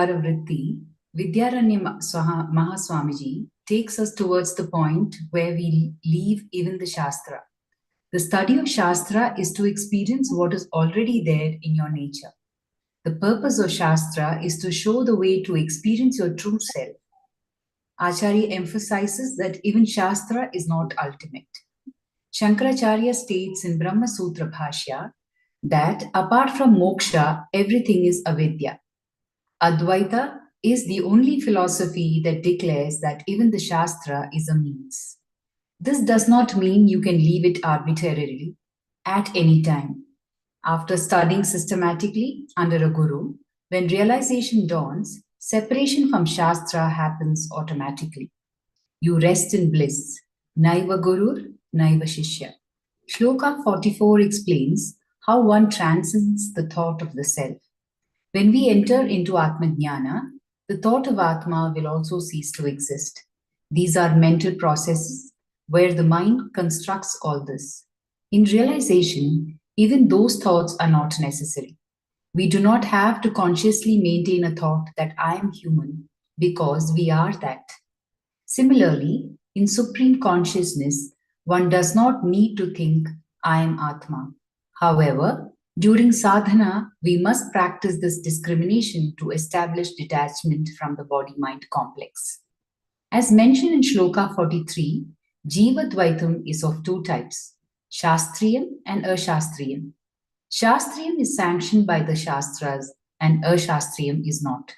Vritti, Vidyaranya Mahaswamiji takes us towards the point where we leave even the Shastra. The study of Shastra is to experience what is already there in your nature. The purpose of Shastra is to show the way to experience your true self. Acharya emphasizes that even Shastra is not ultimate. Shankaracharya states in Brahma Sutra Bhashya that apart from moksha, everything is avidya. Advaita is the only philosophy that declares that even the Shastra is a means. This does not mean you can leave it arbitrarily at any time. After studying systematically under a guru, when realization dawns, separation from Shastra happens automatically. You rest in bliss. Naiva Gurur, Naiva Shishya. Shloka 44 explains how one transcends the thought of the self. When we enter into Atmajnana, the thought of Atma will also cease to exist. These are mental processes where the mind constructs all this. In realization, even those thoughts are not necessary. We do not have to consciously maintain a thought that I am human because we are that. Similarly, in supreme consciousness, one does not need to think I am Atma. However, during sadhana, we must practice this discrimination to establish detachment from the body-mind complex. As mentioned in Shloka 43, Jiva Dvaitam is of two types, Shastriyam and Ashastriyam. Shastriyam is sanctioned by the Shastras and Ashastriyam is not.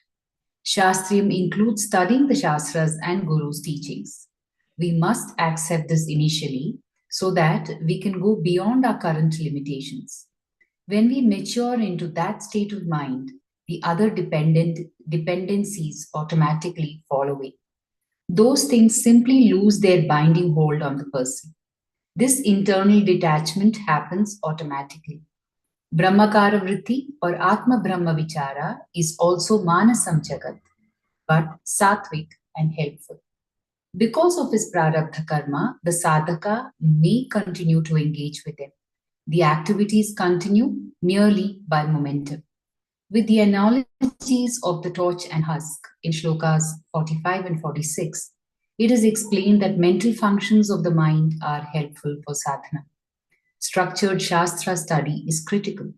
Shastriyam includes studying the Shastras and Guru's teachings. We must accept this initially so that we can go beyond our current limitations. When we mature into that state of mind, the other dependencies automatically fall away. Those things simply lose their binding hold on the person. This internal detachment happens automatically. Brahmakara Vritti or Atma Brahma Vichara is also Manasam Jagat, but sattvic and helpful. Because of his prarabdha karma, the sadhaka may continue to engage with him. The activities continue merely by momentum. With the analogies of the torch and husk in Shlokas 45 and 46, it is explained that mental functions of the mind are helpful for sadhana. Structured Shastra study is critical.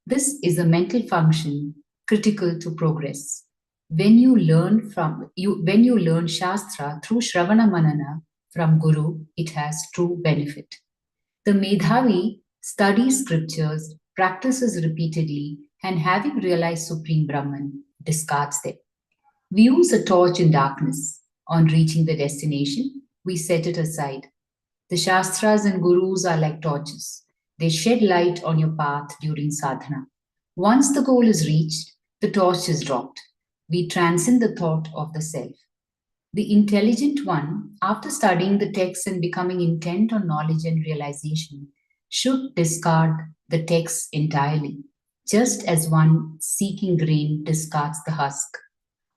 This is a mental function critical to progress. When you learn Shastra through Shravana Manana from Guru, it has true benefit. The Medhavi studies scriptures, practices repeatedly, and having realized Supreme Brahman, discards them. We use a torch in darkness. On reaching the destination, we set it aside. The Shastras and Gurus are like torches. They shed light on your path during sadhana. Once the goal is reached, the torch is dropped. We transcend the thought of the self. The intelligent one, after studying the text and becoming intent on knowledge and realization, should discard the text entirely, just as one seeking grain discards the husk.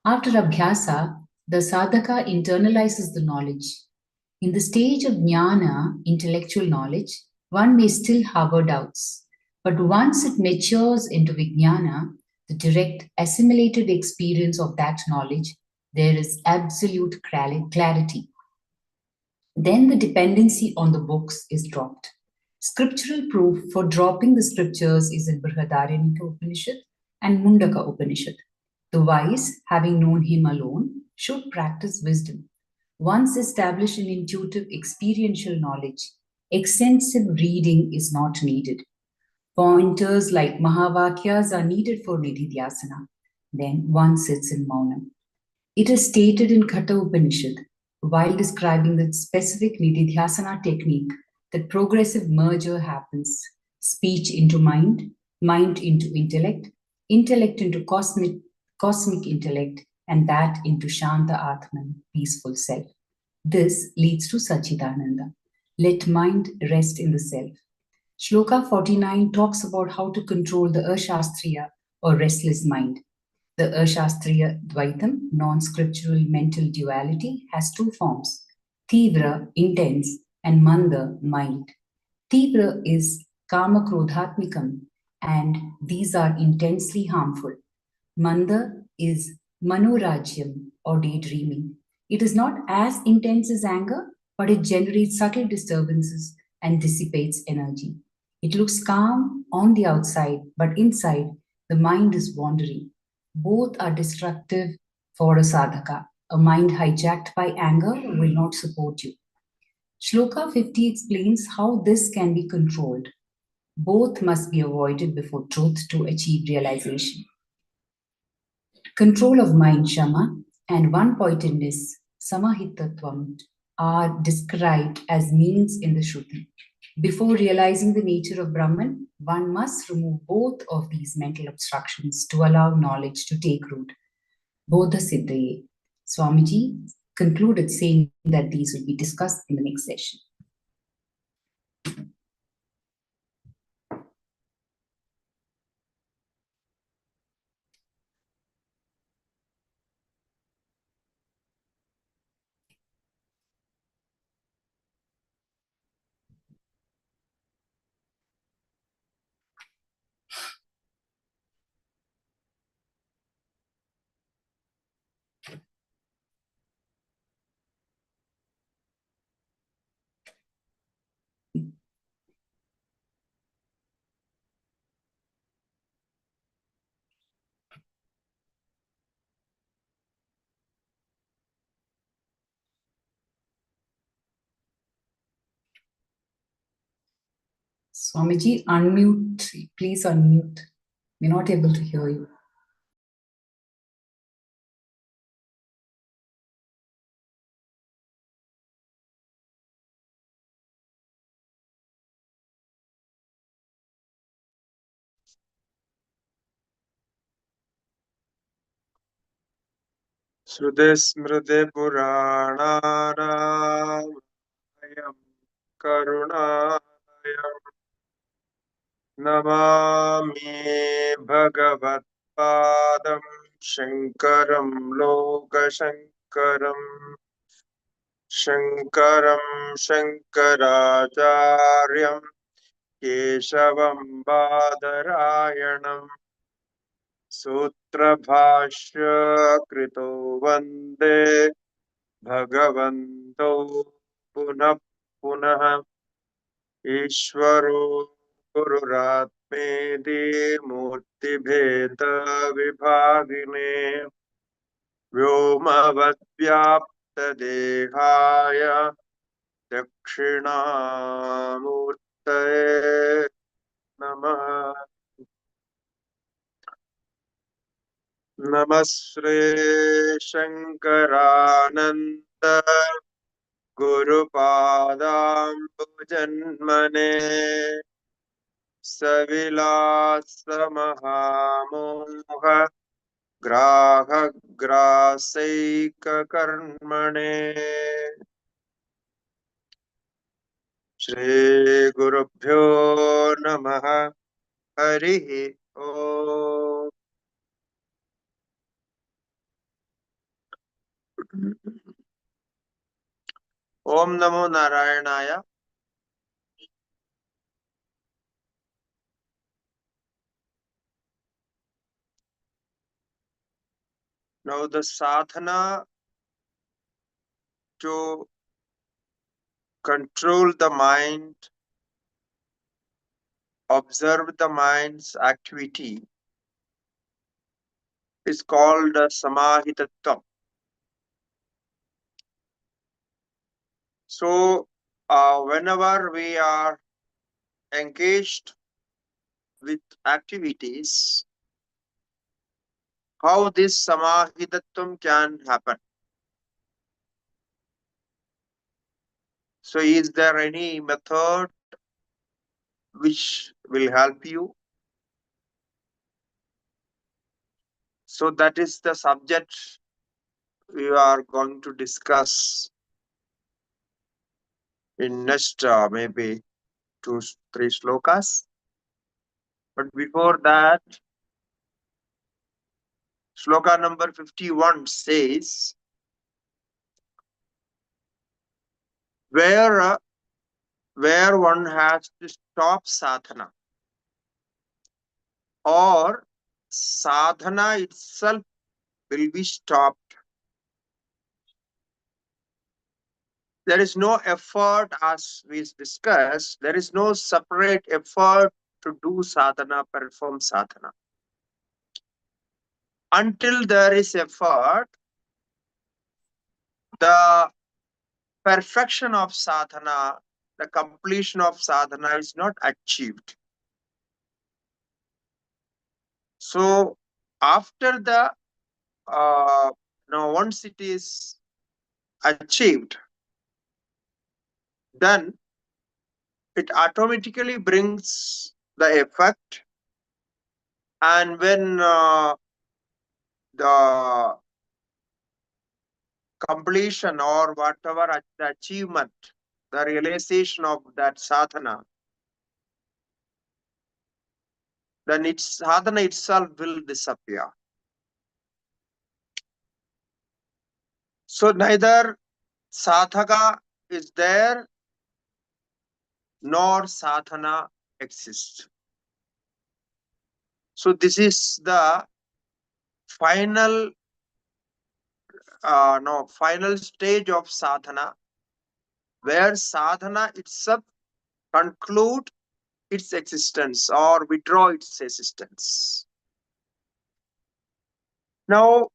After abhyasa, the sadhaka internalizes the knowledge. In the stage of jnana, intellectual knowledge, one may still harbor doubts. But once it matures into vijnana, the direct assimilated experience of that knowledge, there is absolute clarity. Then the dependency on the books is dropped. Scriptural proof for dropping the scriptures is in Brihadaranyaka Upanishad and Mundaka Upanishad. The wise, having known him alone, should practice wisdom. Once established in intuitive experiential knowledge, extensive reading is not needed. Pointers like Mahavakyas are needed for Nididhyasana. Then one sits in Maunam. It is stated in Katha Upanishad, while describing the specific Nididhyasana technique, that progressive merger happens. Speech into mind, mind into intellect, intellect into cosmic intellect, and that into Shanta Atman, peaceful self. This leads to Sachidananda. Let mind rest in the self. Shloka 49 talks about how to control the Ashastriya or restless mind. The Ashastriya Dvaitam, non-scriptural mental duality, has two forms, Tivra, intense, and Manda, mild. Tivra is Kama Krodhatmikam, and these are intensely harmful. Manda is Manorajyam or daydreaming. It is not as intense as anger, but it generates subtle disturbances and dissipates energy. It looks calm on the outside, but inside, the mind is wandering. Both are destructive for a sadhaka. A mind hijacked by anger will not support you. Shloka 50 explains how this can be controlled. Both must be avoided before truth to achieve realization. Control of mind, Shama, and one-pointedness, Samahitatvam, are described as means in the Shruti. Before realizing the nature of Brahman, one must remove both of these mental obstructions to allow knowledge to take root. Bodha Siddhaye. Swamiji concluded saying that these will be discussed in the next session. Swamiji, unmute. Please unmute. We're not able to hear you. Srude smrute purananam karunayam namami bhagavat padam shankaram lokashankaram shankaram shankaracharyam keshavam badarayanam सूत्रभाष्य कृतो वन्दे भगवन्तौ पुनः पुनः ईश्वरो गुरुरात्मेति मूर्तिभेद विभागिने व्योमवद्व्याप्तदेहाय दक्षिणामूर्तये नमः। नमस्ते शंकरानंद गुरुपादाम्बुजन्मने सविलास महामोह ग्राहग्रासैक कर्मणे श्री गुरुभ्यो नमः। हरि ओम। ओम नमो नारायणाय। Now the sadhana to control the mind, observe the mind's activity, is called samahitatvam. So whenever we are engaged with activities, how this samahitatvam can happen? So is there any method which will help you? So that is the subject we are going to discuss in next maybe 2-3 slokas. But before that, sloka number 51 says, where one has to stop sadhana, or sadhana itself will be stopped. There is no effort, as we discussed, there is no separate effort to do sadhana, perform sadhana. Until there is effort, the perfection of sadhana, the completion of sadhana is not achieved. So after the, once it is achieved, then it automatically brings the effect. And when the completion or whatever the achievement, the realization of that sadhana, then its sadhana itself will disappear. So neither sadhaka is there nor sadhana exists. So this is the final final stage of sadhana, where sadhana itself conclude its existence or withdraw its existence. Now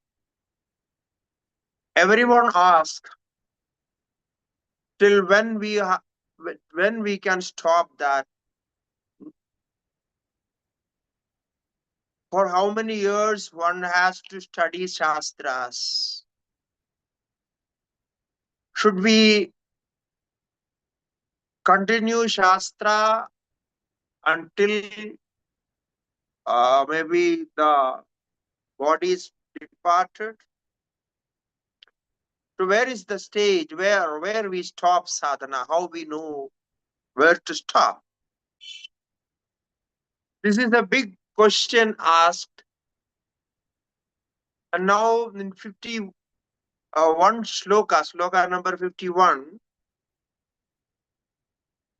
everyone asks, till when we can stop that? For how many years one has to study shastras? Should we continue shastra until maybe the body is departed? So where is the stage where we stop sadhana? How we know where to stop? This is a big question asked. And now in 51 sloka number 51,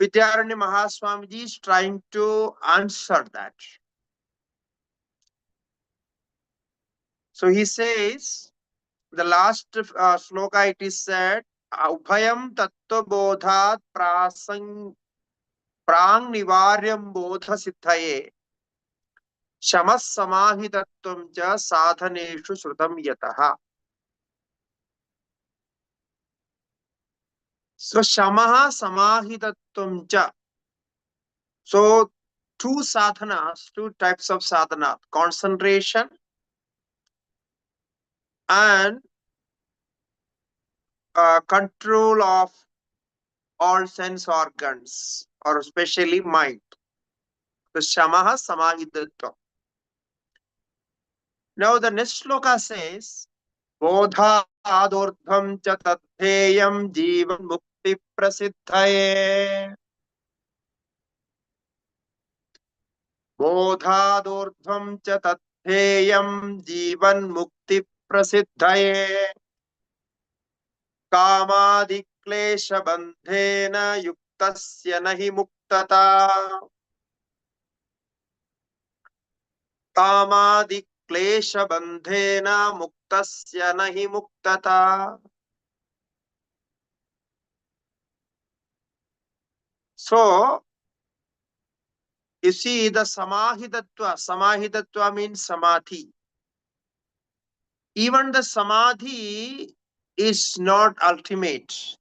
Vidyaranya Mahaswamiji is trying to answer that. So he says, the last sloka, it is said, Ubhayam tattva bodhat prang nivaryam bodha siddhaye shamas samahitatvam cha sadhaneshu srutam yataha. So shamaha samahitatvam cha. So two sadhanas, two types of sadhana, concentration and control of all sense organs, or especially mind. So shamaha samahitatvam. Now the next sloka says, bodhadurdhvam cha tadheyam jivan mukti prasiddhaye. Bodhadurdhvam cha tadheyam jivan mukti prasiddhaye. Kamadi klesha bandhena yuktasya nahi muktata. Kamadi klesha bandhena muktasya nahi muktata. So you see the samahitatva means samadhi. Even the samadhi is not ultimate.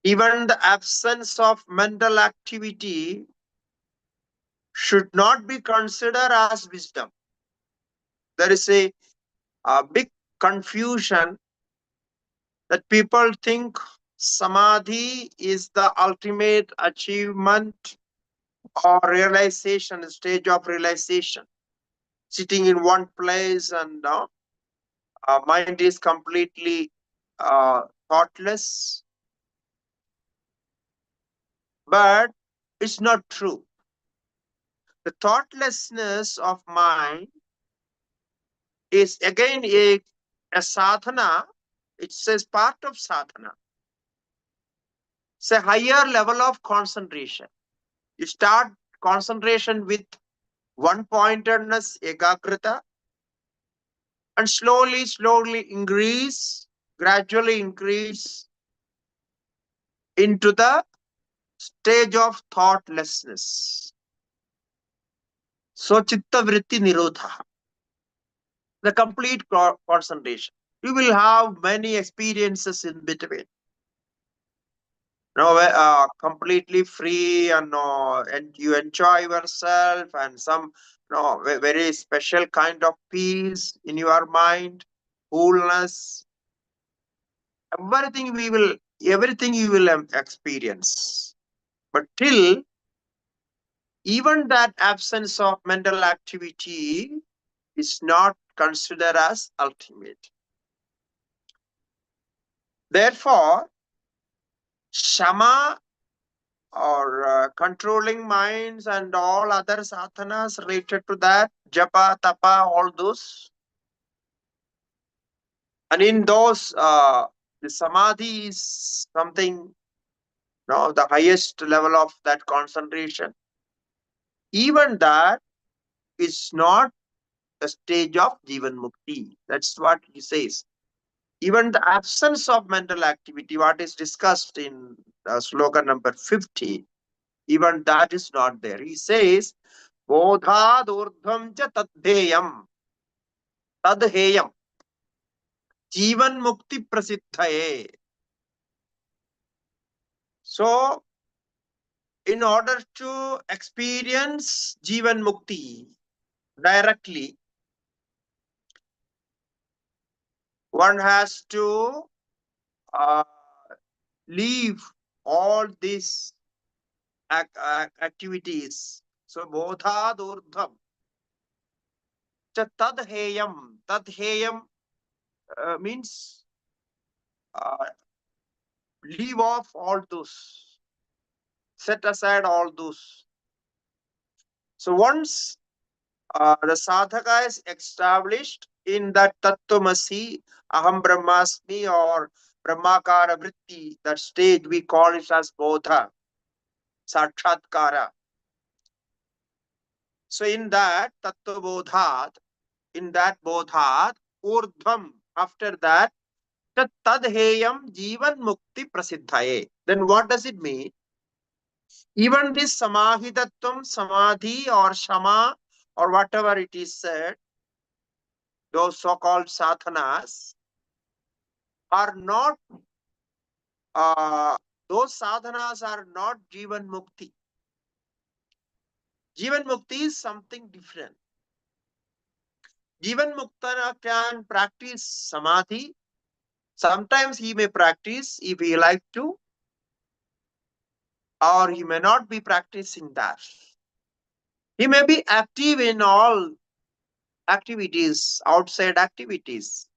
Even the absence of mental activity should not be considered as wisdom. There is a big confusion that people think samadhi is the ultimate achievement or realization, stage of realization. Sitting in one place and mind is completely thoughtless. But it's not true. The thoughtlessness of mind is again a sadhana. It's a part of sadhana. It's a higher level of concentration. You start concentration with one-pointedness, ekagrita. and slowly increase, gradually increase into the stage of thoughtlessness. So chitta vritti nirodha, the complete concentration. You will have many experiences in between. No, completely free, and you enjoy yourself, and some very special kind of peace in your mind, coolness, everything you will experience. But till even that absence of mental activity is not considered as ultimate. Therefore, shama, or controlling minds, and all other sadhanas related to that, japa, tapa, all those. And in those, the samadhi is something, the highest level of that concentration. Even that is not the stage of Jivan Mukti. That's what he says. Even the absence of mental activity, what is discussed in sloka number 50, even that is not there. He says, bodhad urdhvam cha tadheyam, tadheyam, Jivan Mukti prasiddhaye. So, in order to experience Jivan Mukti directly, one has to uh, leave all these activities. So, bodhad urdhvam cha tadheyam. Tadheyam means uh, leave off all those, set aside all those. So once the sadhaka is established in that tattvamasi, aham brahmasmi, or brahmakara vritti, that stage we call it as bodha, sakshatkara. So in that tattvabodhat, in that bodhat, urdhvam, after that, tadheyam jivan mukti prasiddhaye. Then what does it mean? Even this samahitatvam, samadhi, or shama, or whatever it is said, those so-called sadhanas are not, uh, those sadhanas are not Jivan Mukti. Jivan Mukti is something different. Jivan Muktana can practice samadhi. Sometimes he may practice if he like to, or he may not be practicing that. He may be active in all activities, outside activities,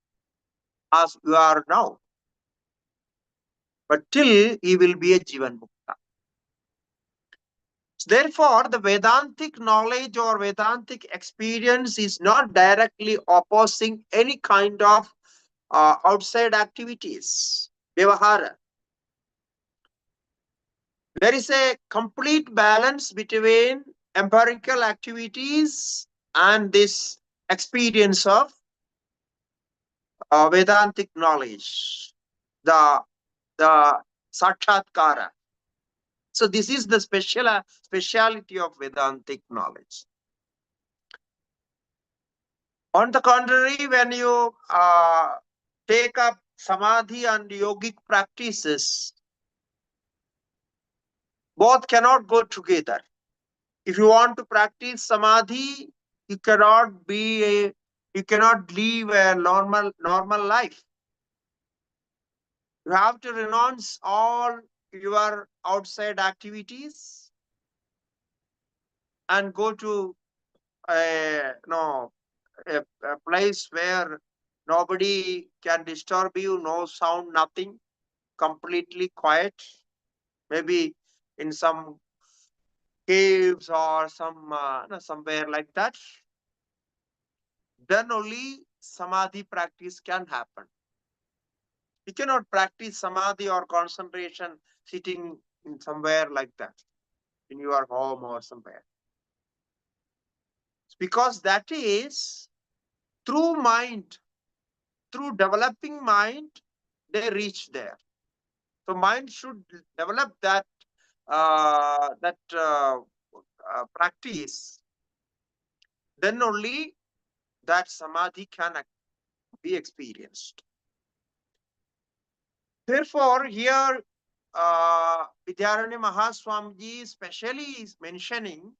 as you are now. But till he will be a Jivan Mukta. Therefore, the Vedantic knowledge or Vedantic experience is not directly opposing any kind of outside activities, Vyavahara. There is a complete balance between empirical activities and this experience of Vedantic knowledge, the Sakshatkara. So this is the speciality of Vedantic knowledge. On the contrary, when you take up samadhi and yogic practices, both cannot go together. If you want to practice samadhi, you cannot live a normal life. You have to renounce all your outside activities and go to a place where nobody can disturb you, no sound, nothing, completely quiet, maybe in some caves or somewhere like that. Then only samadhi practice can happen. You cannot practice samadhi or concentration sitting in somewhere like that, in your home or somewhere. Because that is through mind through developing mind, they reach there. So mind should develop that practice. Then only that samadhi can be experienced. Therefore, here Vidyaranya Mahaswamiji especially is mentioning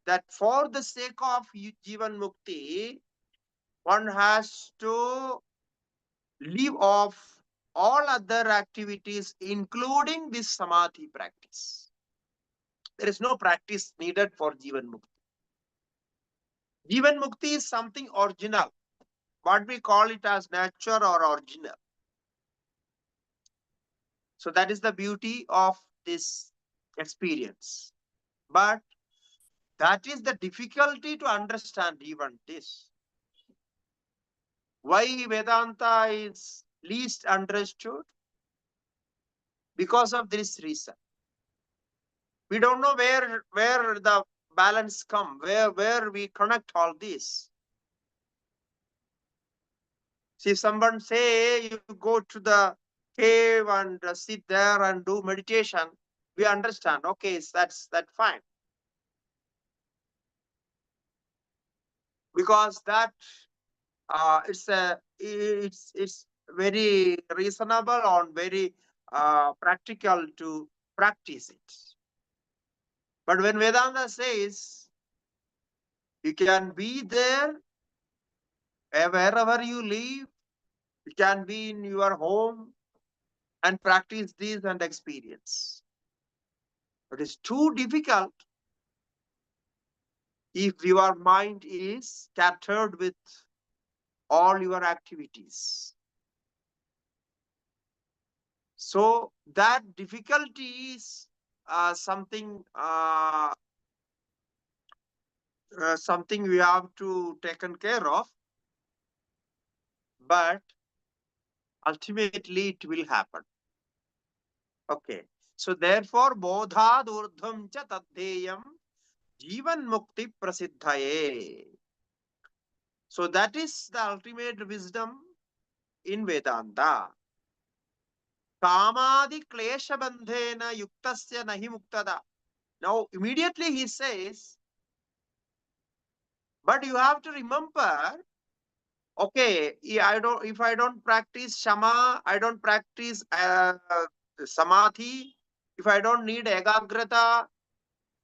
that for the sake of Jivan Mukti, one has to leave off all other activities, including this samadhi practice. There is no practice needed for Jivan Mukti. Jivan Mukti is something original, what we call it as nature or original. So that is the beauty of this experience. But that is the difficulty to understand even this. Why Vedanta is least understood? Because of this reason. We don't know where the balance come, where we connect all this. See, someone say you go to the cave and sit there and do meditation, we understand, okay, that's fine. Because that it's very reasonable and very practical to practice it. But when Vedanta says you can be there wherever you live, you can be in your home and practice this and experience. It is too difficult if your mind is scattered with all your activities. So that difficulty is something we have to taken care of, but ultimately it will happen. Okay. So therefore, bodhad urdhvam cha tadheyam jivan mukti prasiddhaye. So that is the ultimate wisdom in Vedanta. Kamadi klesha bandhena yuktasya nahi muktada. Now immediately he says, but you have to remember, okay, if I don't practice shama, I don't practice samadhi, if I don't need ekagrata,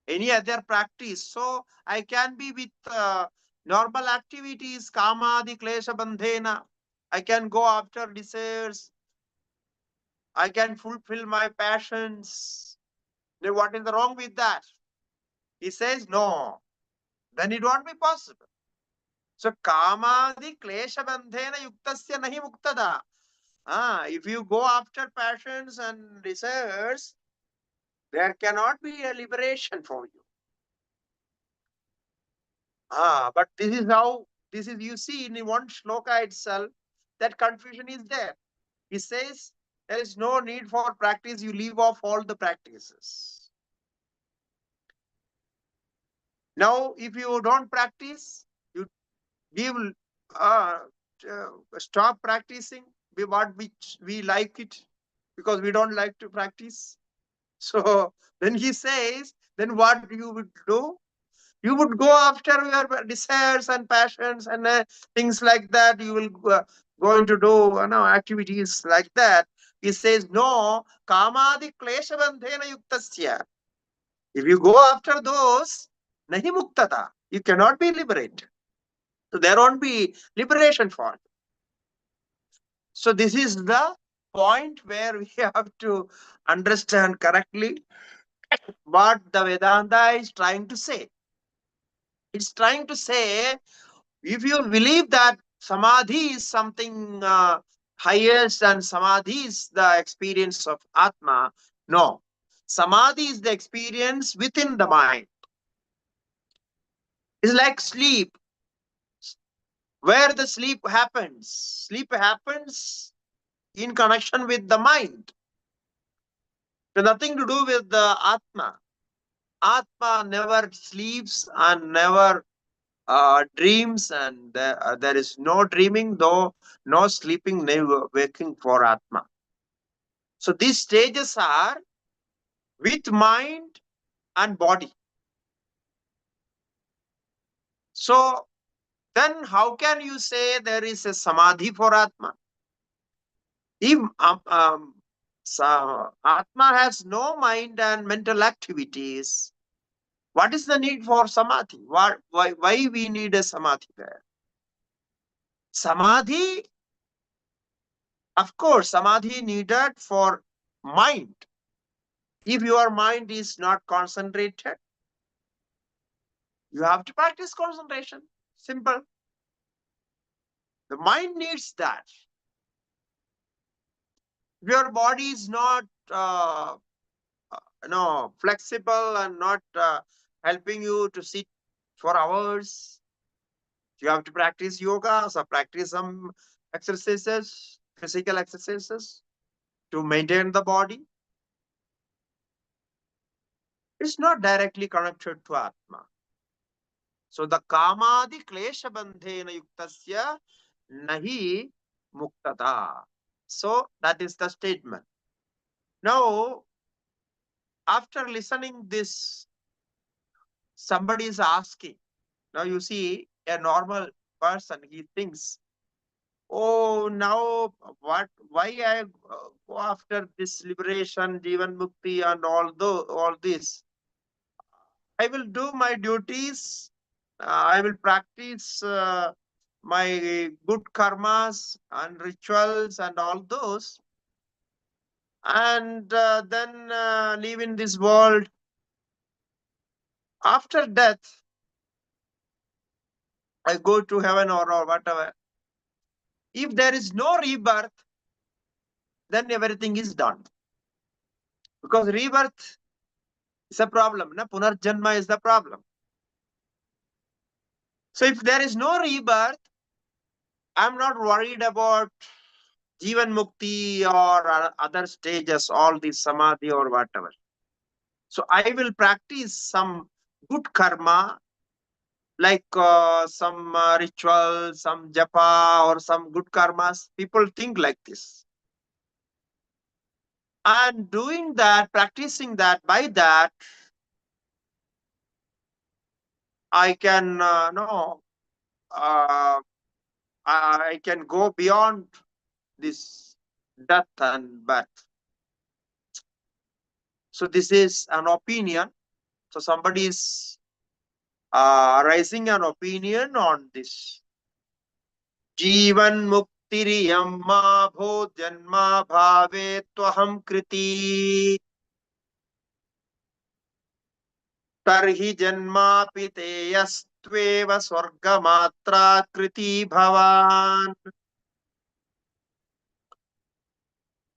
any other practice, so I can be with normal activities, kamadi klesha bandhena. I can go after desires. I can fulfill my passions. Then what is wrong with that? He says no. Then it won't be possible. So kamadi klesha bandhena yuktasya nahi muktada. If you go after passions and desires, there cannot be a liberation for you. But this is you see in one shloka itself, that confusion is there. He says there is no need for practice, you leave off all the practices. Now, if you don't practice, you give stop practicing what which we like it, because we don't like to practice. So then he says, then what you would do? You would go after your desires and passions and things like that. You will going to do activities like that. He says, no, kamadi klesha bandhena yuktasya. If you go after those, nahi muktata. You cannot be liberated. So there won't be liberation for you. So this is the point where we have to understand correctly what the Vedanta is trying to say. It's trying to say, if you believe that samadhi is something highest and samadhi is the experience of Atma, no. Samadhi is the experience within the mind. It's like sleep. Where the sleep happens? Sleep happens in connection with the mind. It has nothing to do with the Atma. Atma never sleeps and never dreams, and there is no dreaming, though no sleeping, no waking for Atma. So these stages are with mind and body. So then how can you say there is a samadhi for Atma? If Atma has no mind and mental activities, what is the need for samadhi? Why we need a samadhi there? Samadhi, of course, samadhi needed for mind. If your mind is not concentrated, you have to practice concentration. Simple. The mind needs that. If your body is not flexible and not helping you to sit for hours, you have to practice yoga, so practice some exercises, physical exercises to maintain the body. It's not directly connected to Atma. So the kamadi klesha bandhena yuktasya nahi muktata. So that is the statement. Now, after listening this, somebody is asking. Now you see a normal person, he thinks, oh, now what? Why I go after this liberation, Jivan Mukti, and all this? I will do my duties. I will practice my good karmas and rituals and all those, and then live in this world. After death, I go to heaven or whatever. If there is no rebirth, then everything is done. Because rebirth is a problem. Na? Punarjanma is the problem. So if there is no rebirth, I'm not worried about Jivan Mukti or other stages, all this Samadhi or whatever. So I will practice some good karma, like some ritual, some japa or some good karmas. People think like this. And doing that, practicing that, by that, I can I can go beyond this death and birth. So this is an opinion. So somebody is raising an opinion on this. Jivan muktiriyam ma bho janma bhave tvaham kriti tarhi janma piteyastveva swargamatra kriti bhavan.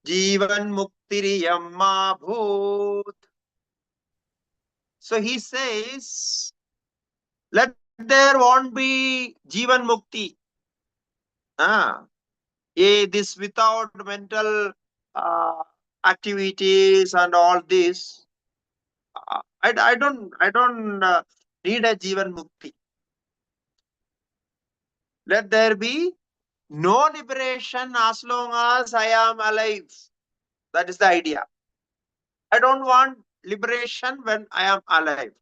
Jivan muktiriyam ma bhut. So he says, let there won't be Jivan Mukti. This without mental uh, activities and all this. I don't need a Jivan Mukti. Let there be no liberation as long as I am alive. That is the idea. I don't want liberation when I am alive.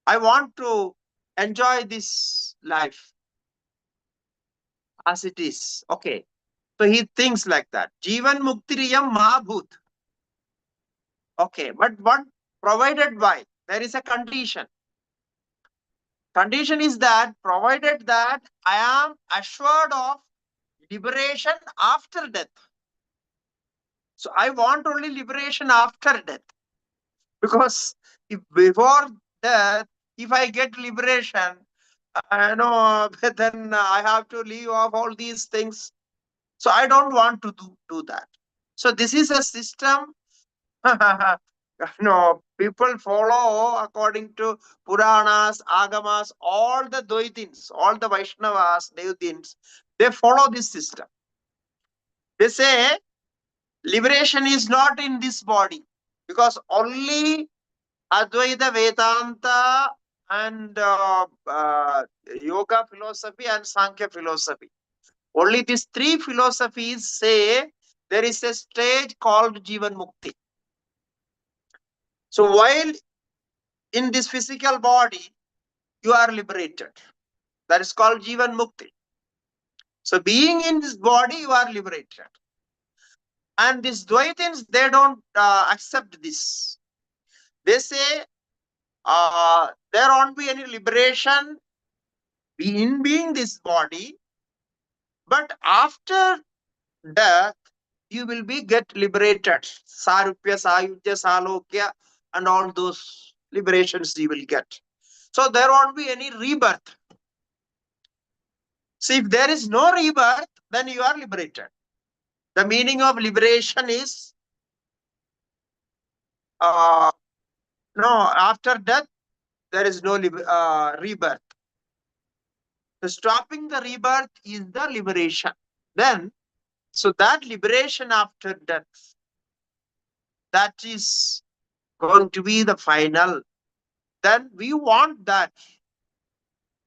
I want to enjoy this life as it is. Okay. So he thinks like that. Jivan muktiriyam mahabhut. Okay. But what provided by? There is a condition. Condition is that provided that I am assured of liberation after death. So I want only liberation after death. Because if before death, if I get liberation, then I have to leave off all these things. So I don't want to do that. So this is a system. People follow according to Puranas, Agamas, all the Dvaitins, all the Vaishnavas, Devdins, they follow this system. They say liberation is not in this body because only Advaita Vedanta and yoga philosophy and Sankhya philosophy. Only these three philosophies say there is a stage called Jivan Mukti. So while in this physical body, you are liberated. That is called Jivan Mukti. So being in this body, you are liberated. And these Dvaitins, they don't accept this. They say there won't be any liberation in being this body, but after death, you will be get liberated. Sarupya, Sayujya, Salokya, and all those liberations you will get. So there won't be any rebirth. So if there is no rebirth, then you are liberated. The meaning of liberation is no, after death, there is no rebirth. So stopping the rebirth is the liberation. Then, so that liberation after death, that is going to be the final. Then we want that.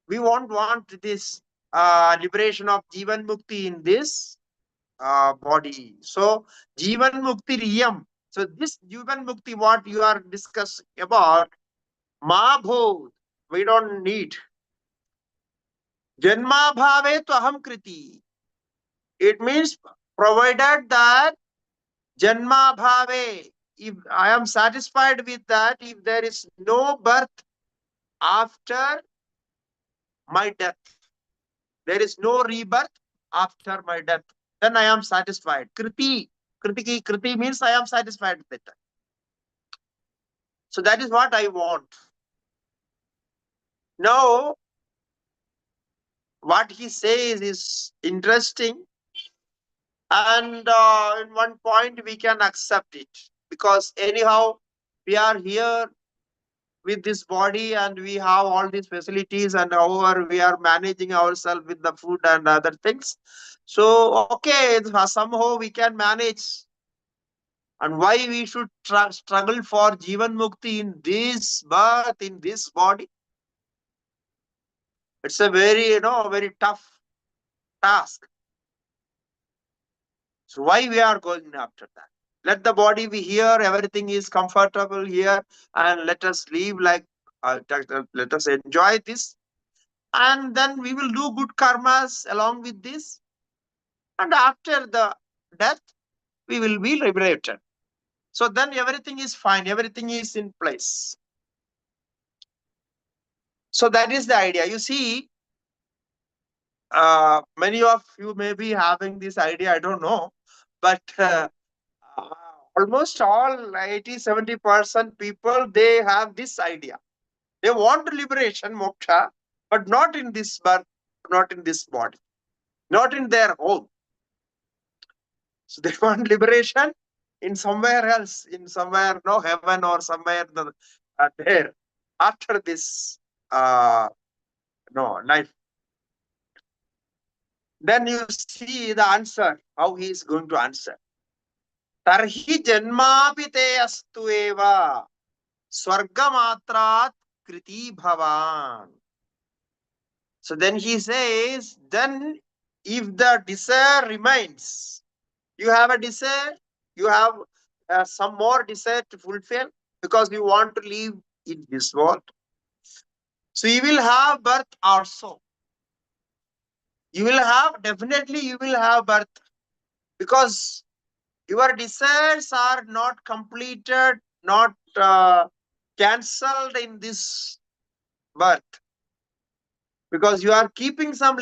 We won't want this liberation of Jivan Mukti in this body. So, Jivan Mukti Riyam. So, this Jivan Mukti, what you are discussing about, Ma Bhod, we don't need. Janma Bhave to Aham Kriti. It means provided that Janma Bhave, if I am satisfied with that, if there is no birth after my death, there is no rebirth after my death, then I am satisfied. Kriti, Kriti means I am satisfied with that. So that is what I want. Now, what he says is interesting, and in one point we can accept it, because anyhow we are here with this body and we have all these facilities, and however we are managing ourselves with the food and other things. So okay, somehow we can manage. And why we should struggle for Jivan Mukti in this birth, in this body? It's a very, very tough task. So why we are going after that? Let the body be here, everything is comfortable here, and let us live like, let us enjoy this. And then we will do good karmas along with this. And after the death, we will be liberated. So then everything is fine, everything is in place. So that is the idea. You see, many of you may be having this idea, I don't know, but almost all 80-70% people, they have this idea. They want liberation, moksha, but not in this birth, not in this body, not in their home. So they want liberation in somewhere else, in somewhere, no, heaven or somewhere there, after this life. Then you see the answer, how he is going to answer. Tarhi janmapi te astu eva swargamatrat kriti bhavan. So then he says, then if the desire remains, you have a desire, you have some more desire to fulfill because you want to live in this world. So you will have birth also. You will have, definitely you will have birth, because your desires are not completed, not cancelled in this birth, because you are keeping some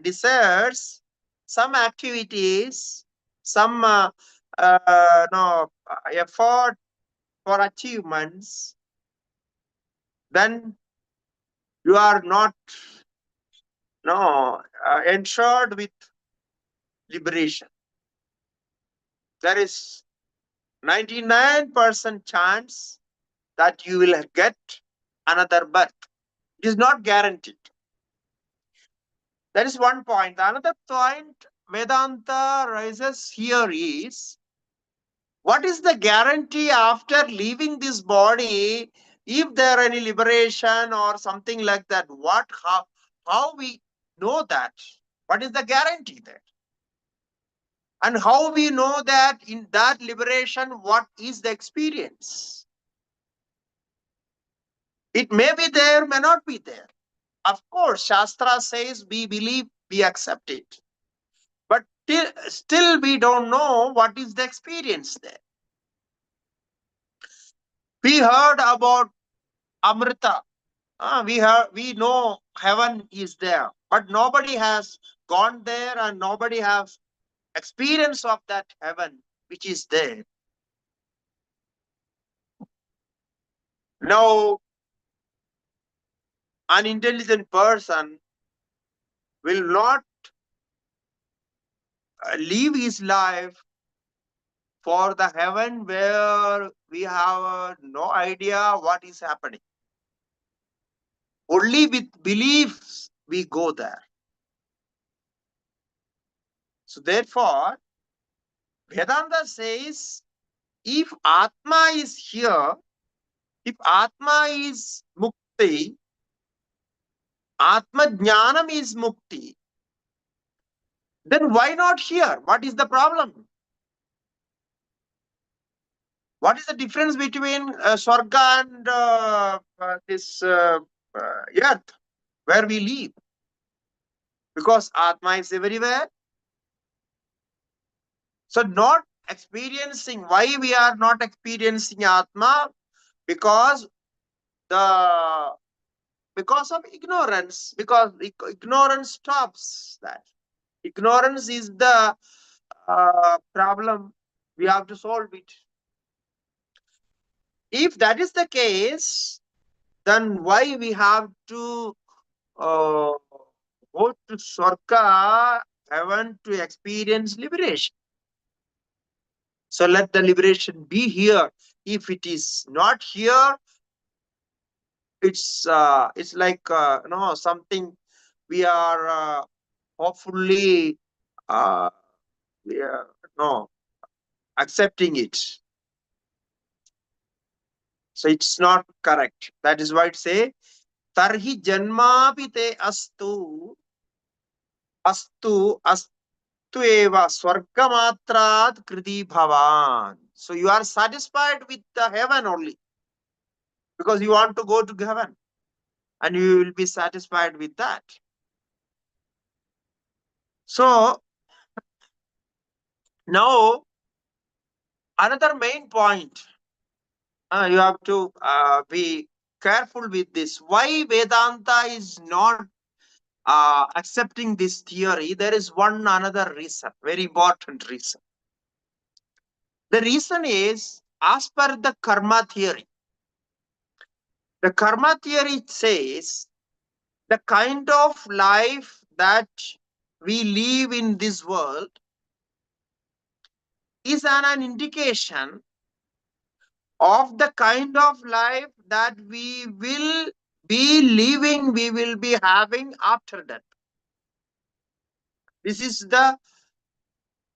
desires, some activities, some effort for achievements. Then you are not ensured with liberation. There is 99% chance that you will get another birth. It is not guaranteed. That is one point. The another point Vedanta raises here is, what is the guarantee after leaving this body if there are any liberation or something like that, how we know that? What is the guarantee there? And how we know that in that liberation, what is the experience? It may be there, may not be there. Of course, Shastra says we believe, we accept it. But still we don't know what is the experience there. We heard about Amrita. We know heaven is there. But nobody has gone there and nobody has experience of that heaven which is there. Now, an intelligent person will not live his life for the heaven where we have no idea what is happening. Only with beliefs we go there. So therefore, Vedanta says, if Atma is here, if Atma is Mukti, Atma Jnanam is Mukti, then why not here? What is the problem? What is the difference between Swarga and this earth where we live? Because Atma is everywhere. So not experiencing, why we are not experiencing Atma? Because of ignorance, because ignorance stops that. Ignorance is the problem. We have to solve it. If that is the case, then why we have to go to Swarga, heaven, to experience liberation? So let the liberation be here. If it is not here, it's like something we are hopefully we are accepting it. So it's not correct. That is why it say tarhi janmapi te astu eva swargamatrat kriti bhavan. So you are satisfied with the heaven only because you want to go to heaven and you will be satisfied with that. So now another main point, you have to be careful with this. Why Vedanta is not accepting this theory? There is another reason, very important reason. The reason is, as per the karma theory, the karma theory says the kind of life that we live in this world is an indication of the kind of life that we will be living, we will be having after death. This is the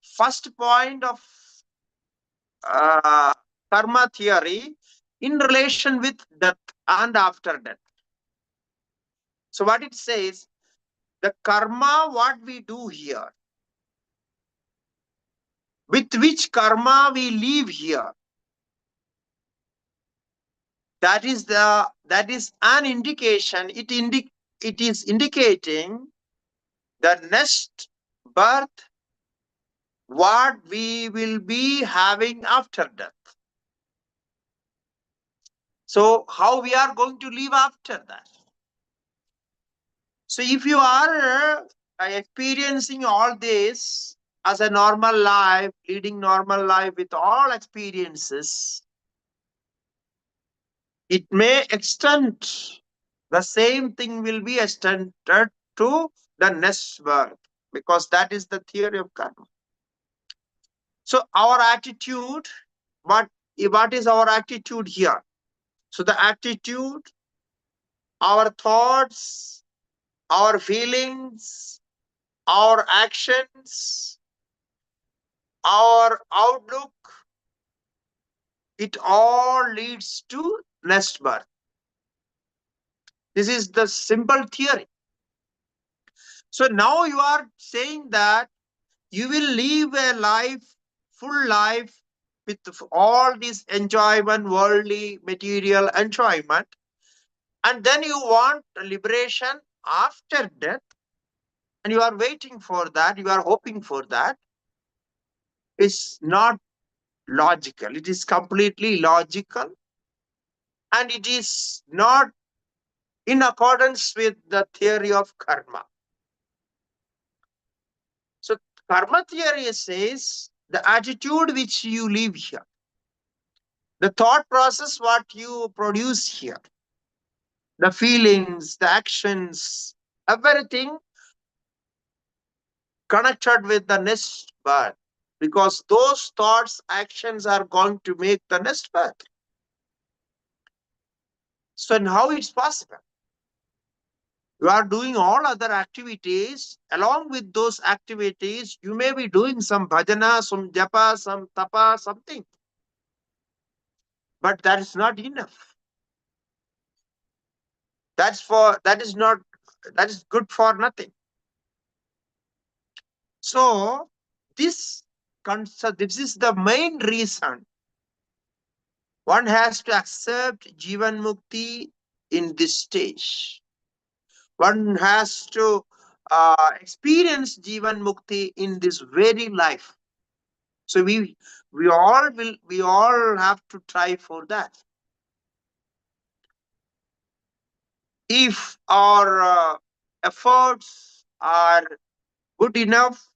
first point of karma theory in relation with death and after death. So what it says, the karma what we do here, with which karma we live here, that is an indication. It is indicating the next birth what we will be having after death. So how we are going to live after that? So if you are experiencing all this as a normal life, leading normal life with all experiences, it may extend, the same thing will be extended to the next birth, because that is the theory of karma. So our attitude, what is our attitude here? So the attitude, our thoughts, our feelings, our actions, our outlook, it all leads to next birth. This is the simple theory. So now you are saying that you will live a life, full life, with all this enjoyment, worldly, material enjoyment, and then you want liberation after death, and you are waiting for that, you are hoping for that. It's not logical. It is completely illogical, and it is not in accordance with the theory of karma. So, karma theory says the attitude which you live here, the thought process what you produce here, the feelings, the actions, everything connected with the next birth, because those thoughts, actions are going to make the next birth. So, and how it's possible? You are doing all other activities. Along with those activities, you may be doing some bhajana, some japa, some tapa, something. But that is not enough. That is not, that is good for nothing. So this concept, this is the main reason one has to accept Jivan Mukti in this stage. One has to experience Jivan Mukti in this very life. So we all have to try for that. If our efforts are good enough,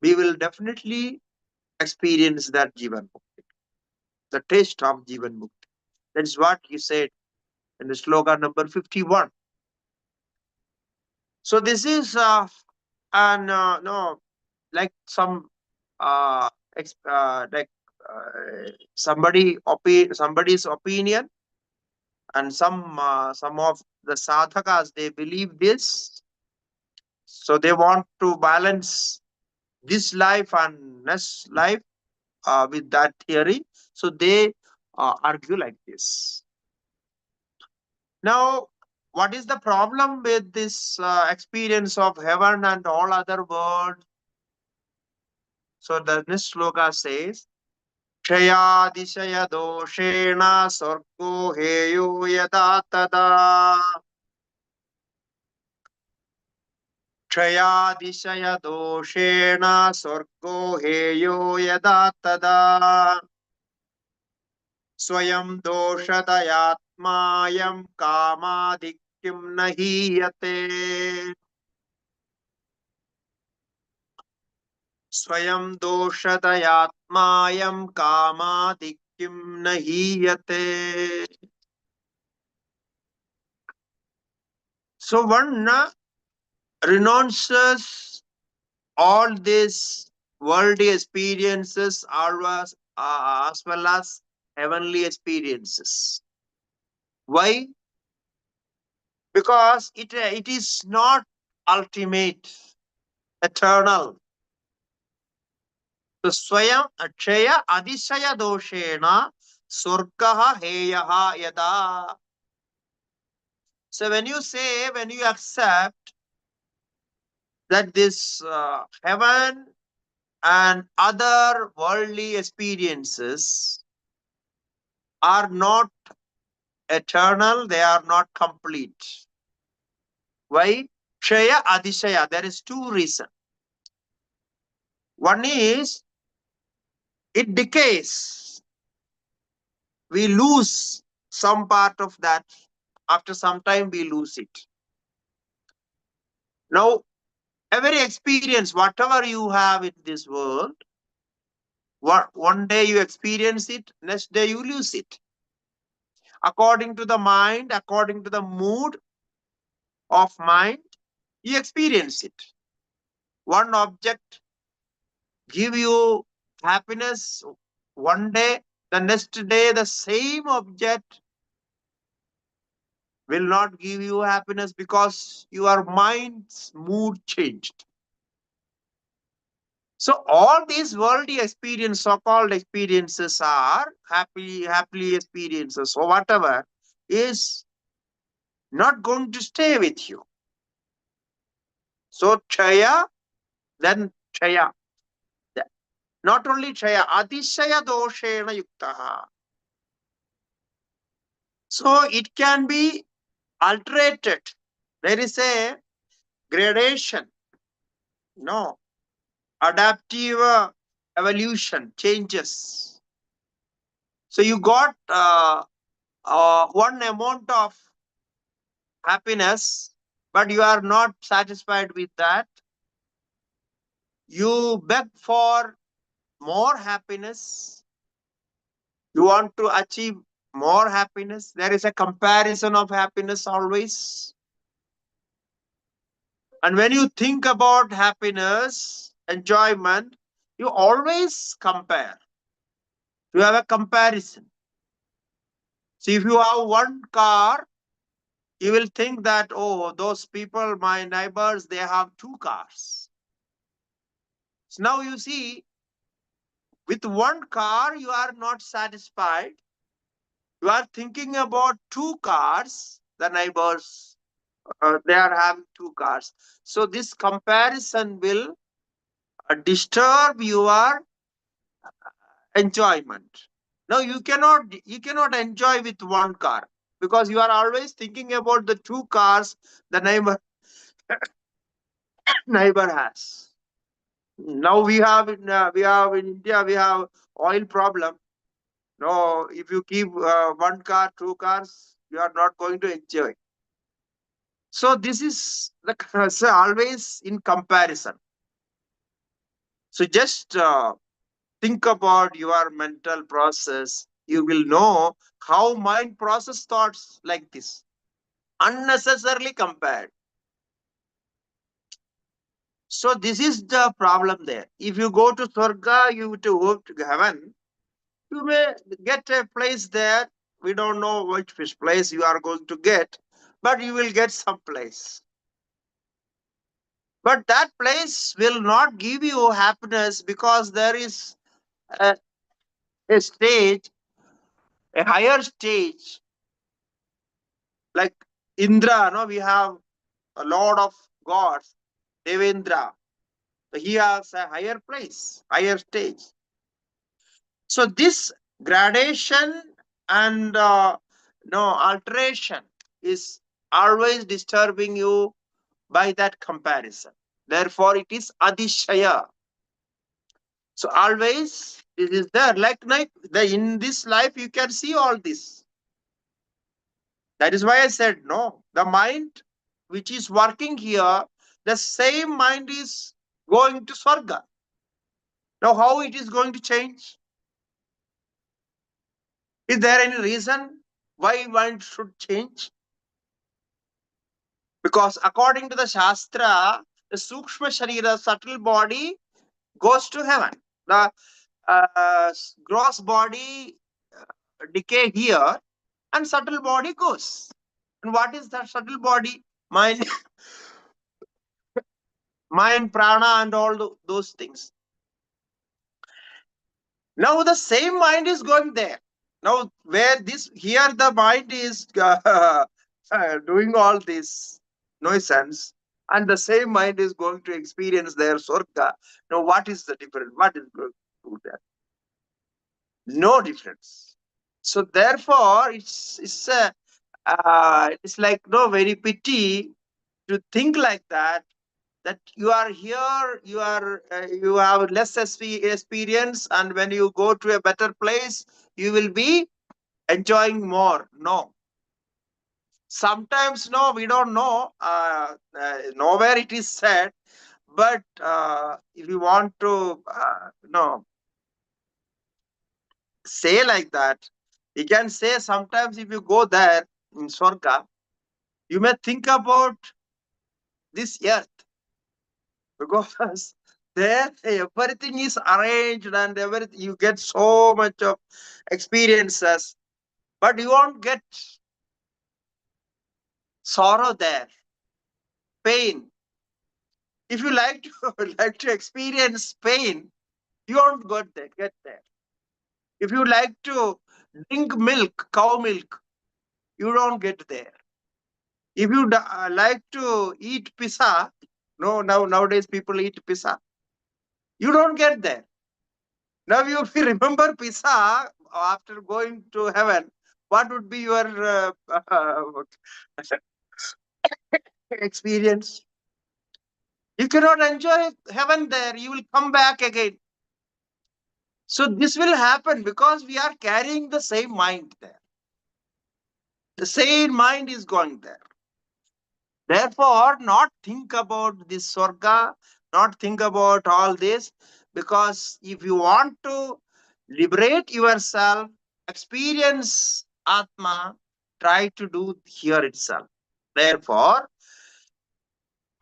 we will definitely experience that Jivan Mukti, the taste of Jivan Mukti. That is what you said in the slogan number 51. So this is no, like some uh, like somebody's opinion, and some of the sadhakas, they believe this, so they want to balance this life and next life with that theory, so they argue like this. Now, what is the problem with this experience of heaven and all other world? So the next sloka says, Kshayadishaya doshena sargo heyo yada tada. Kshayadishaya doshena sargo heyo yada tada. Swayam doshadayatmayam kamadikyam nahiyate. Swayam doshadayatmayam kamadikyam nahiyate. So one renounces all these worldly experiences as well as heavenly experiences. Why? Because it is not ultimate, eternal. So swayam akshaya adishaya doshena surgaha heyaha yada. So when you say, when you accept that this heaven and other worldly experiences are not eternal, they are not complete. Why? Kshaya adishaya. There is two reasons. One is it decays. We lose some part of that. After some time, we lose it. Now, every experience, whatever you have in this world, one day you experience it, next day you lose it. According to the mind, according to the mood of mind, you experience it. One object give you happiness one day, the next day the same object will not give you happiness because your mind's mood changed. So all these worldly experience, so-called experiences, are happily experiences. So whatever is not going to stay with you. So Chaya, then Chaya. Not only Chaya, Atishaya Doshena Yuktaha. So it can be alterated. There is a gradation. No. Adaptive evolution changes. So you got one amount of happiness, but you are not satisfied with that. You beg for more happiness. You want to achieve more happiness. There is a comparison of happiness always. And when you think about happiness, enjoyment, you always compare. You have a comparison. So if you have one car, you will think that, oh, those people, my neighbors, they have two cars. So now you see, with one car, you are not satisfied. You are thinking about two cars, the neighbors, they are having two cars. So this comparison will disturb your enjoyment. Now you cannot enjoy with one car because you are always thinking about the two cars the neighbor has. Now we have in India we have oil problem. No, if you keep one car, two cars, you are not going to enjoy. So this is the so always in comparison. So just think about your mental process. You will know how mind process thoughts like this. Unnecessarily compared. So this is the problem there. If you go to Swarga, you to heaven, you may get a place there. We don't know which place you are going to get, but you will get some place. But that place will not give you happiness because there is a, a stage, a higher stage, like Indra. No, we have a lot of gods, Devendra. He has a higher place, higher stage. So this gradation and no alteration is always disturbing you by that comparison. Therefore, it is adishaya. So always it is there. Like in this life, you can see all this. That is why I said no. The mind which is working here, the same mind is going to Swarga. Now, how it is going to change? Is there any reason why mind should change? Because according to the Shastra, the Sukshma Sharira, subtle body, goes to heaven. The gross body decay here, and subtle body goes. And what is that subtle body? Mind, mind, prana, and all those things. Now the same mind is going there. Now where this here the mind is doing all this nonsense, and the same mind is going to experience their Swarga. Now what is the difference? What is going to do that? No difference. So therefore, it's like no very pity to think like that. That you are here, you have less experience, and when you go to a better place, you will be enjoying more. No, sometimes no, we don't know. Nowhere it is said, but if you want to, no, say like that, you can say sometimes if you go there in Swarga, you may think about this earth because there everything is arranged and everything you get so much of experiences, but you won't get sorrow there, pain. If you like to like to experience pain, you won't get there. If you like to drink milk, cow milk, you don't get there. If you like to eat pizza, no, nowadays people eat pizza. You don't get there. Now, if you remember pizza after going to heaven, what would be your experience? You cannot enjoy heaven there. You will come back again. So this will happen because we are carrying the same mind there. The same mind is going there. Therefore, not think about this Swarga, not think about all this, because if you want to liberate yourself, experience Atma, try to do here itself. Therefore,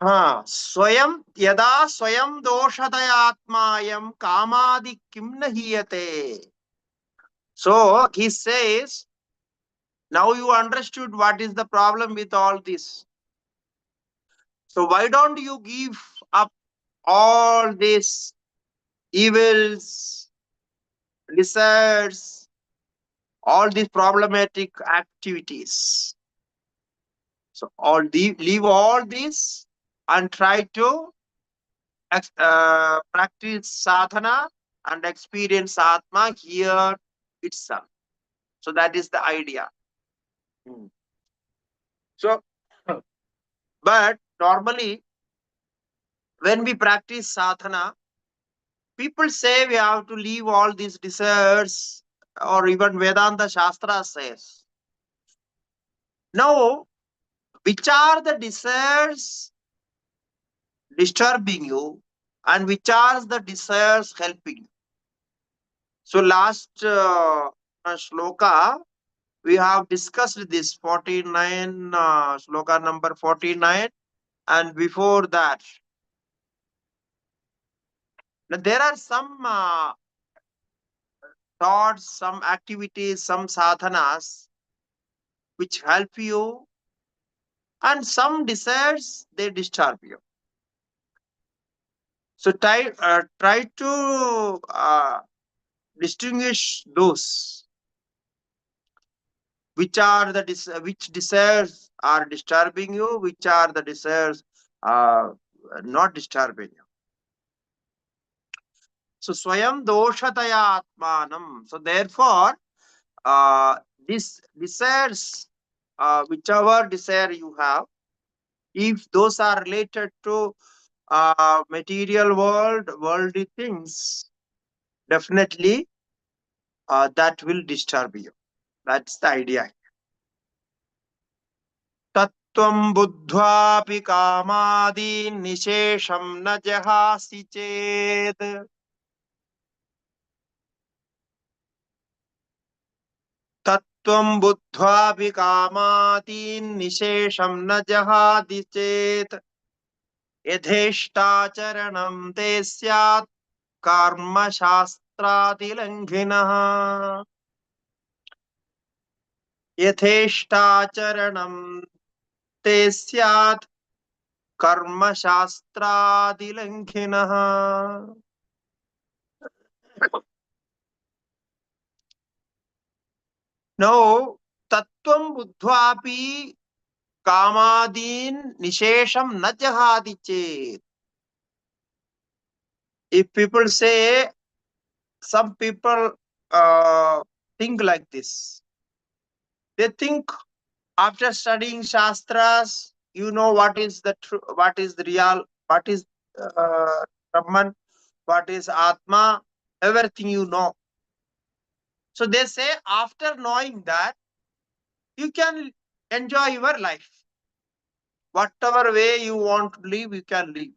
Swayam yada swayam doshadaya atmayam kamadi kim nahiyate. So he says, now you understood what is the problem with all this. So why don't you give up all these evils, desires, all these problematic activities? So leave all this and try to practice sadhana and experience Atma here itself. So that is the idea. So, but normally when we practice sadhana, people say we have to leave all these desires, or even Vedanta Shastra says. Now, which are the desires disturbing you and which are the desires helping you? So, last shloka, we have discussed this 49, shloka number 49, and before that. Now, there are some thoughts, some activities, some sadhanas which help you, and some desires they disturb you. So try to distinguish those which are the which desires are disturbing you, which are the desires not disturbing you. So swayam doshataya atmanam. So therefore, this desires, whichever desire you have, if those are related to material world, worldly things, definitely that will disturb you. That's the idea. Tattvam buddhvapi kamadi nishesham na jahasi ched. Tattvam buddhvapi kamadi nishesham na jahadi ched. Yadheshtacharanam te syat karma shastradilanghinaha. Yadheshtacharanam te syat karma shastradilanghinaha. Now, tattvam buddhvapi kamadin nishesham na jahadi chet. If people say, some people think like this. They think after studying Shastras, you know what is the true, what is the real, what is Brahman, what is Atma, everything you know. So they say after knowing that, you can enjoy your life. Whatever way you want to live, you can live.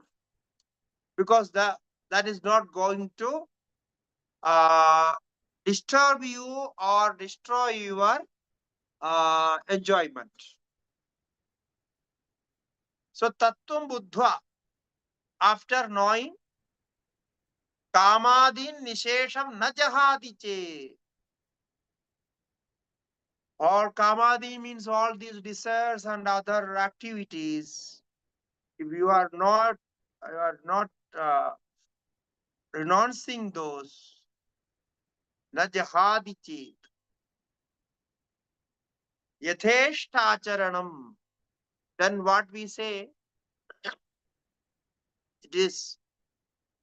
Because that is not going to disturb you or destroy your enjoyment. So tattvam buddhva, after knowing, kamadin nishesham na jahadi che. Or kamadi means all these desires and other activities. If you are not renouncing those, na jahadi chet. Yatheshtacharanam. then what we say, it is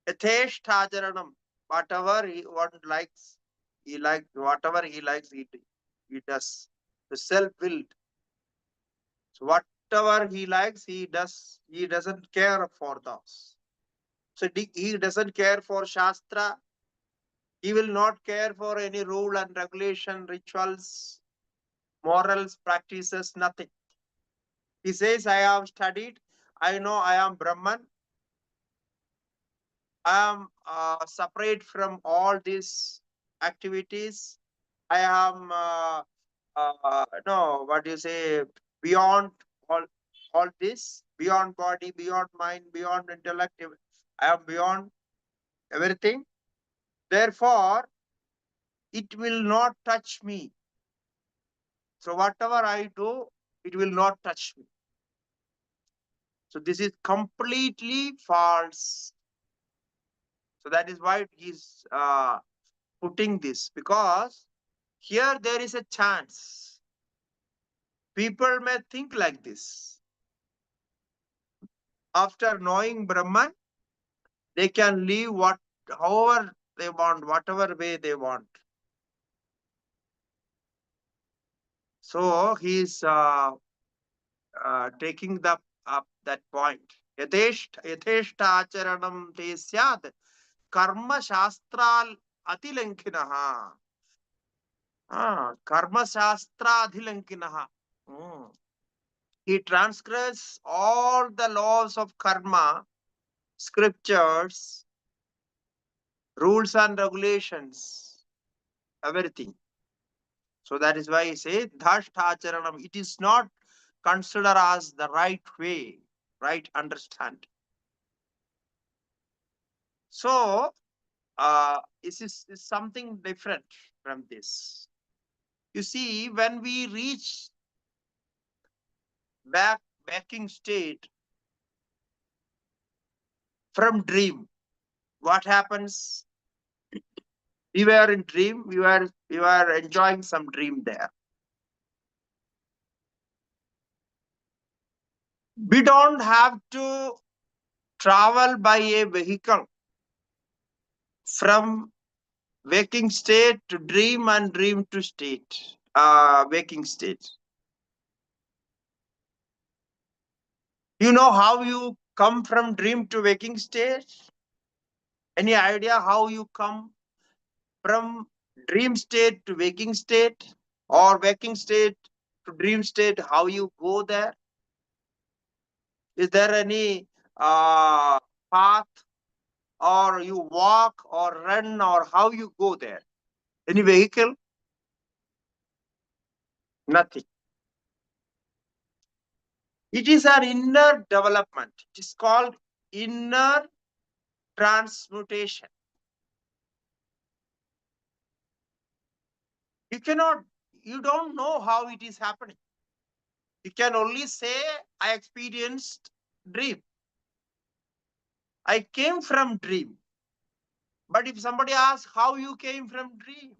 yateshtajaranam. Whatever one likes, he likes. Whatever he likes, he does. The self-willed. So whatever he likes, he does. He doesn't care for those. So he doesn't care for Shastra. He will not care for any rule and regulation, rituals, morals, practices, nothing. He says, I have studied. I know I am Brahman. I am separate from all these activities. I am, no, what do you say, beyond all, all this, beyond body, beyond mind, beyond intellect. I am beyond everything. Therefore, it will not touch me. So whatever I do, it will not touch me. So this is completely false. So that is why he is putting this, because here there is a chance. People may think like this. After knowing Brahman, they can live however they want, whatever way they want. So he is taking up that point. Yateshta acharanam te syad karma shastral atilankinaha. Karma shastra adhilankinaha. He transgress all the laws of karma, scriptures, rules and regulations, everything. So that is why he says dhashtacharanam. It is not considered as the right way, right understanding. So this is something different from this. You see, when we reach waking state from dream, what happens? We were in dream, we were enjoying some dream there. We don't have to travel by a vehicle from waking state to dream and dream to waking state. You know how you come from dream to waking state? Any idea how you come from dream state to waking state, or waking state to dream state? How you go there? Is there any path, or you walk or run, or how you go there? Any vehicle? Nothing. It is an inner development. It is called inner transmutation. You don't know how it is happening. You can only say, I experienced dream. I came from dream. But if somebody asks how you came from dream,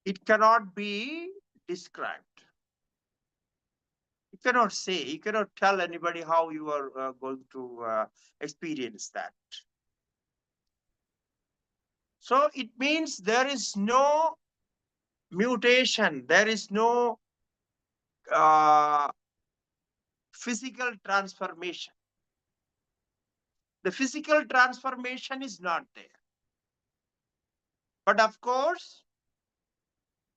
it cannot be described. You cannot say, you cannot tell anybody how you are going to experience that. So it means there is no mutation, there is no physical transformation. The physical transformation is not there. But of course,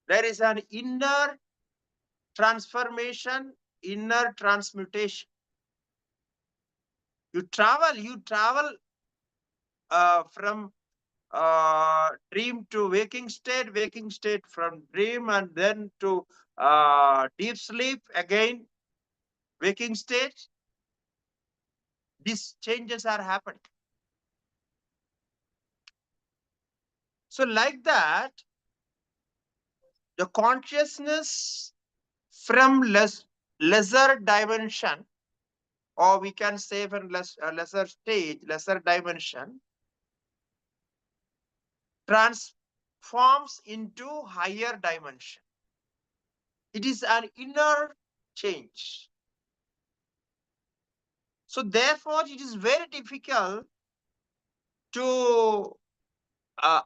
there is an inner transformation, inner transmutation. You travel from dream to waking state from dream, and then to deep sleep, again waking state. These changes are happening. So like that, the consciousness from lesser dimension, or we can say from lesser stage, lesser dimension, transforms into higher dimension. It is an inner change. So therefore, it is very difficult to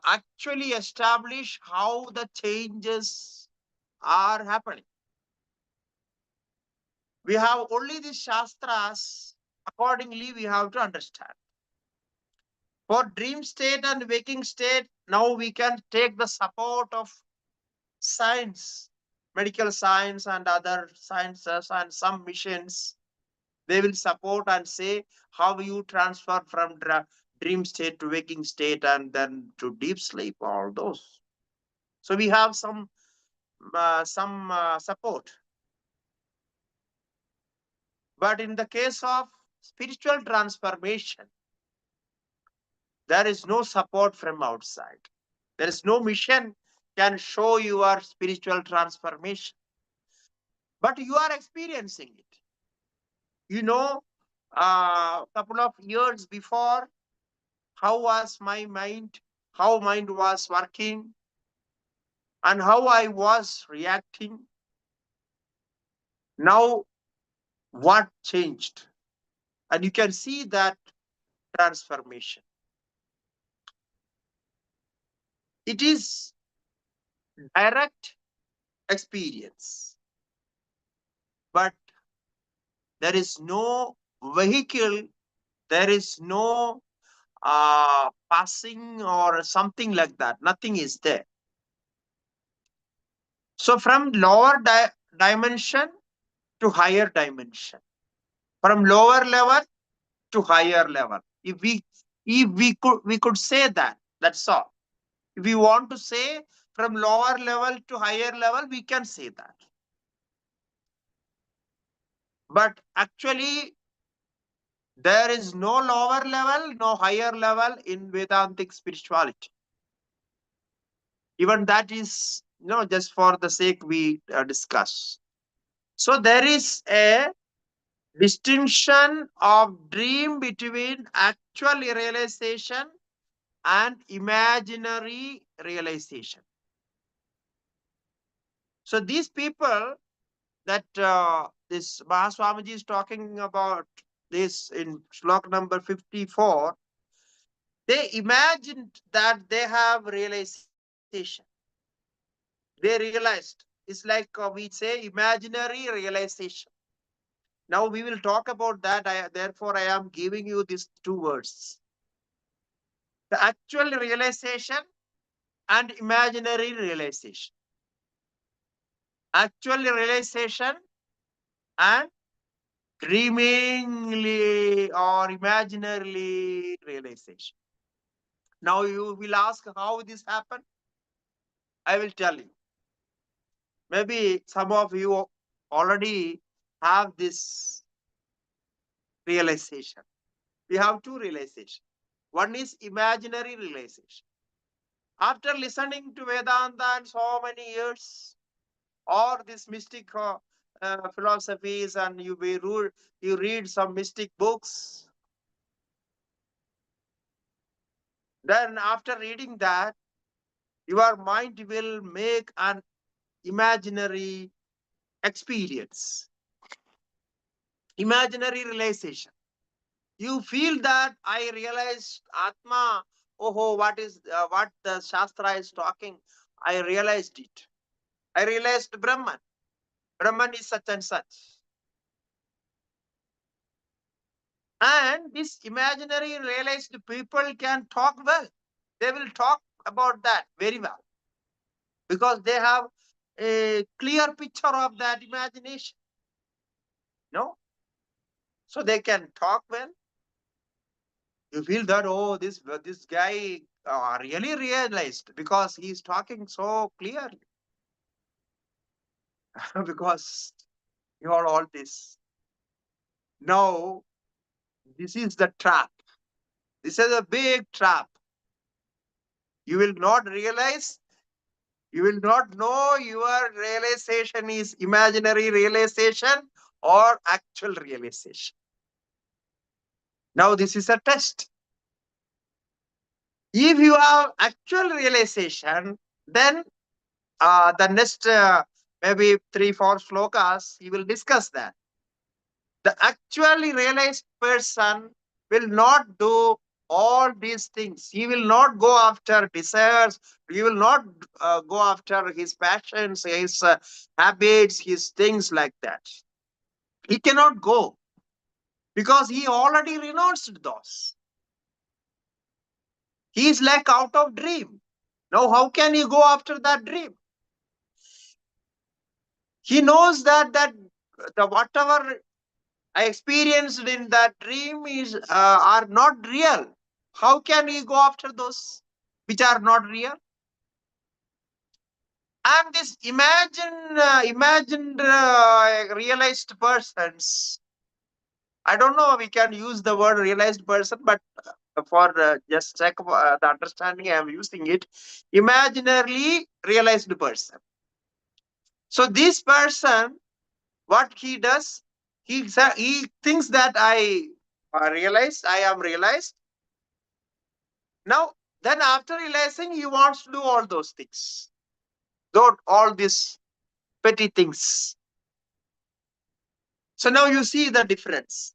actually establish how the changes are happening. We have only the Shastras, accordingly we have to understand. For dream state and waking state, now we can take the support of science, medical science and other sciences and some missions. They will support and say how you transfer from dream state to waking state and then to deep sleep, all those. So we have some support. But in the case of spiritual transformation, there is no support from outside. There is no mission can show your spiritual transformation. But you are experiencing it. You know, a couple of years before, how was my mind, how mind was working, and how I was reacting. Now, what changed? And you can see that transformation. It is direct experience, but there is no vehicle, there is no passing or something like that. Nothing is there. So from lower dimension to higher dimension, from lower level to higher level. If we could say that, that's all. If we want to say from lower level to higher level, we can say that. But actually, there is no lower level, no higher level in Vedantic spirituality. Even that is, just for the sake we discuss. So there is a distinction of dream between actual realization and imaginary realization. So these people that this Mahaswamiji is talking about this in slok number 54, they imagined that they have realization. They realized. It's like we say imaginary realization. Now we will talk about that. Therefore, I am giving you these two words. The actual realization and imaginary realization. Actual realization and dreamingly or imaginarily realization. Now you will ask how this happened. I will tell you. Maybe some of you already have this realization. We have two realizations. One is imaginary realization. After listening to Vedanta and so many years, or this mystic philosophies, and you read some mystic books, then after reading that, your mind will make an imaginary experience, imaginary realization. You feel that I realized Atma. Oh, what the Shastra is talking? I realized it. I realized Brahman. Brahman is such and such. And this imaginary realized people can talk well. They will talk about that very well because they have a clear picture of that imagination. No? So they can talk well. You feel that, oh, this guy really realized because he's talking so clearly. Because you are all this. Now, this is the trap. This is a big trap. You will not realize, you will not know your realization is imaginary realization or actual realization. Now, this is a test. If you have actual realization, then the next maybe 3-4 slokas, he will discuss that. The actually realized person will not do all these things. He will not go after desires. He will not go after his passions, his habits, his things like that. He cannot go because he already renounced those. He is like out of dream. Now, how can he go after that dream? He knows that the whatever I experienced in that dream is are not real. How can he go after those which are not real? And this imagined realized persons. I don't know. We can use the word realized person, but for just sake of the understanding, I am using it. Imaginarily realized person. So this person, what he does, he thinks that I realized, I am realized. Now, then after realizing, he wants to do all those things, all these petty things. So now you see the difference.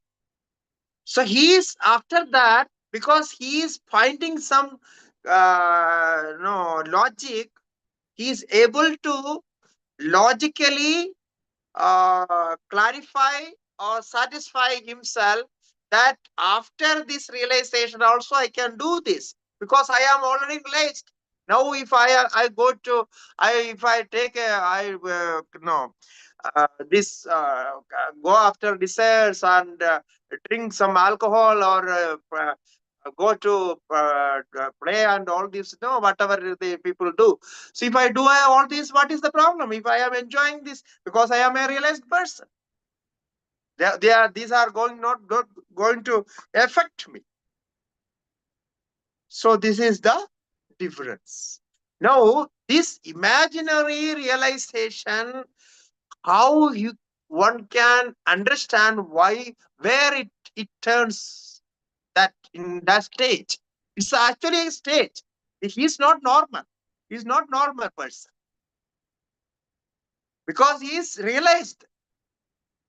So he is after that because he is finding some no logic. He is able to logically clarify or satisfy himself that after this realization also I can do this because I am already realized. Now if I go to if I take a I no this go after desires and drink some alcohol or go to play and all this, no, whatever the people do. So if I do all this, what is the problem? If I am enjoying this because I am a realized person, these are not going to affect me. So this is the difference. Now this imaginary realization, how one can understand where it turns that in that stage. It's actually a stage. He's not normal. He's not normal person because he's realized.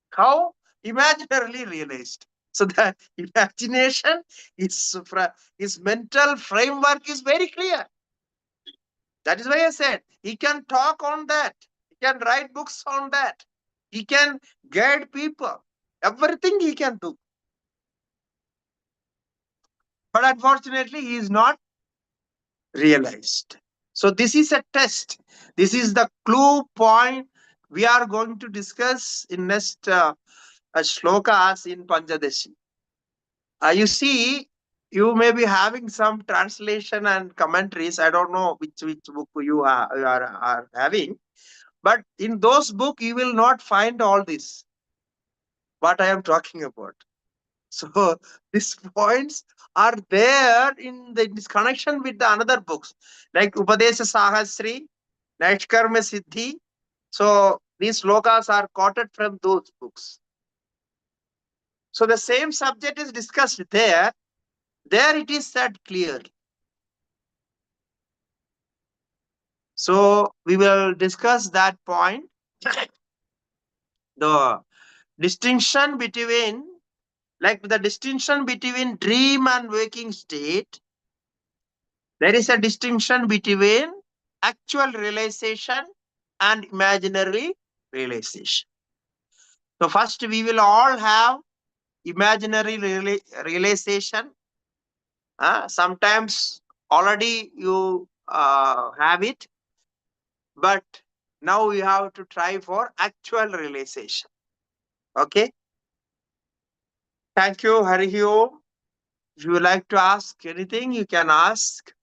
How? Imaginarily realized. So the imagination, his mental framework is very clear. That is why I said he can talk on that. He can write books on that. He can guide people. Everything he can do. But unfortunately, he is not realized. So this is a test. This is the clue point we are going to discuss in next shlokas in Pancadashi. You see, you may be having some translation and commentaries. I don't know which book you are having, but in those book you will not find all this what I am talking about. So these points are there in this connection with the another books like Upadesha Sahasri, Naishkarma Siddhi. So these slokas are quoted from those books. So the same subject is discussed there. There it is said clearly. So we will discuss that point. The distinction between, like the distinction between dream and waking state, there is a distinction between actual realization and imaginary realization. So first we will all have imaginary realization. Sometimes already you have it, but now you have to try for actual realization. Okay. Thank you, Hari Om. If you would like to ask anything, you can ask.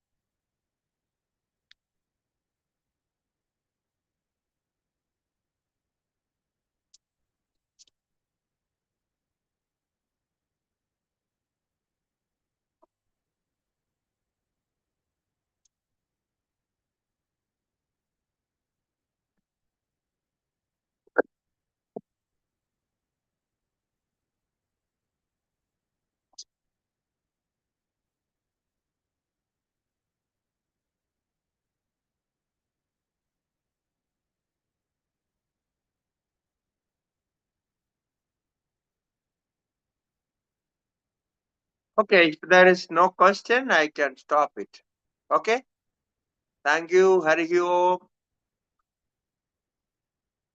Okay, if there is no question, I can stop it. Okay. Thank you. Hari Om.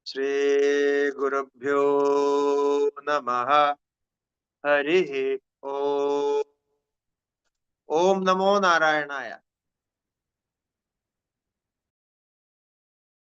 Shri Gurubhyo Namaha. Hari Om. Om Namo Narayanaya.